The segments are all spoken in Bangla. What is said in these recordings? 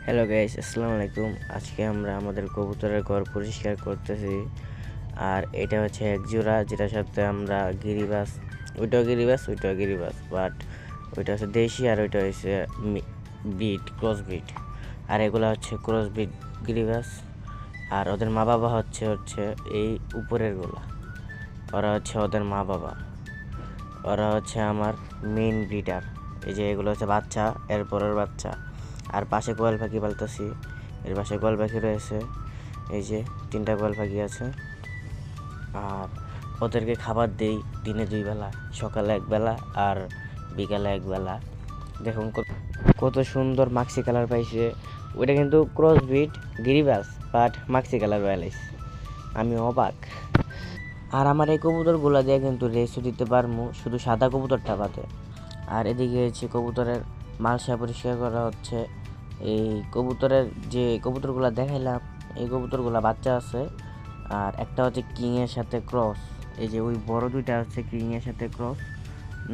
হ্যালো গাইস, আসসালামু আলাইকুম। আজকে আমরা আমাদের কবুতরের ঘর পরিষ্কার করতেছি। আর এটা হচ্ছে এক জোড়া, যেটার সাথে আমরা গিরিবাস, ওইটাও গিরিবাস, বাট ওইটা হচ্ছে দেশি আর ওইটা হচ্ছে ক্রস ব্রিড। আর এগুলা হচ্ছে ক্রস ব্রিড গিরিবাস। আর ওদের মা বাবা হচ্ছে এই উপরের গুলা, ওরা হচ্ছে ওদের মা বাবা। ওরা হচ্ছে আমার মেইন ব্রিডার। এই যে এগুলো হচ্ছে বাচ্চা, এরপরের বাচ্চা। আর পাশে কোয়েল পাখি পালতেছি, এর পাশে কোয়েল পাখি রয়েছে, এই যে 3টা কোয়েল পাখি আছে। আর ওদেরকে খাবার দেই দিনে 2 বেলা, সকালে 1 বেলা আর বিকালে 1 বেলা। দেখুন কত সুন্দর মাক্সি কালার পাইছে। ওইটা কিন্তু ক্রস ব্রিড গিরিবাস, বাট মাক্সি কালার পাইছে। আমি অবাক। আর আমার এই কবুতরগুলো দিয়ে কিন্তু রেসও দিতে পারবো, শুধু সাদা কবুতরটা বাদে। আর এদিকে হচ্ছে কবুতরের মালসা পরিষ্কার করা হচ্ছে। এই কবুতরের যে কবুতরগুলো দেখাইলাম, এই কবুতরগুলো বাচ্চা আছে। আর একটা হচ্ছে কিংয়ের সাথে ক্রস। এই যে ওই বড় দুইটা হচ্ছে কিংয়ের সাথে ক্রস,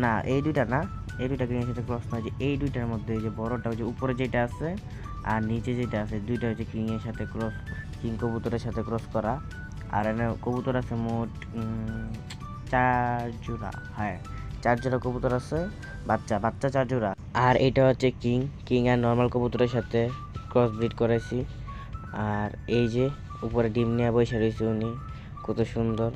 না এই দুইটা না, এই দুইটা কিংয়ের সাথে ক্রস নয়, যে এই দুইটার মধ্যে এই যে বড়টা হচ্ছে উপরে যেটা আছে আর নিচে যেটা আছে, দুইটা হচ্ছে কিংয়ের সাথে ক্রস, কিং কবুতরের সাথে ক্রস করা। আর এনে কবুতর আছে মোট 4 জোড়া, হ্যাঁ 4 জোড়া কবুতর আছে, বাচ্চা বাচ্চা 4 জোড়া। আর এটা হচ্ছে কিং আর নর্মাল কবুতরের সাথে ক্রস ব্রিড করেছি। আর এই যে উপরে ডিম নিয়ে বসে রয়েছে উনি, কত সুন্দর।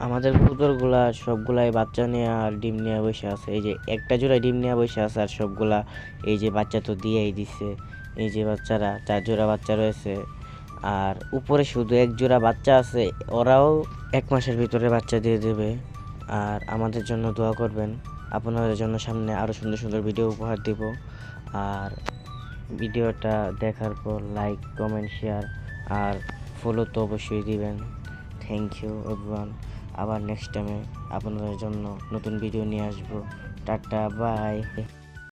আমাদের কবুতরগুলা সবগুলাই বাচ্চা নিয়ে আর ডিম নিয়ে বসে আছে। এই যে একটা জোড়া ডিম নিয়ে বসে আছে, আর সবগুলা এই যে বাচ্চা তো দিয়েই দিছে। এই যে বাচ্চারা 4 জোড়া বাচ্চা রয়েছে। আর উপরে শুধু 1 জোড়া বাচ্চা আছে, ওরাও 1 মাসের ভিতরে বাচ্চা দিয়ে দেবে। আর আমাদের জন্য দোয়া করবেন, আপনাদের জন্য সামনে আরও সুন্দর সুন্দর ভিডিও উপহার দিব। আর ভিডিওটা দেখার পর লাইক, কমেন্ট, শেয়ার আর ফলো তো অবশ্যই দিবেন। Thank you everyone. আবার নেক্সট টাইমে আপনাদের জন্য নতুন ভিডিও নিয়ে আসবো। Tata, by.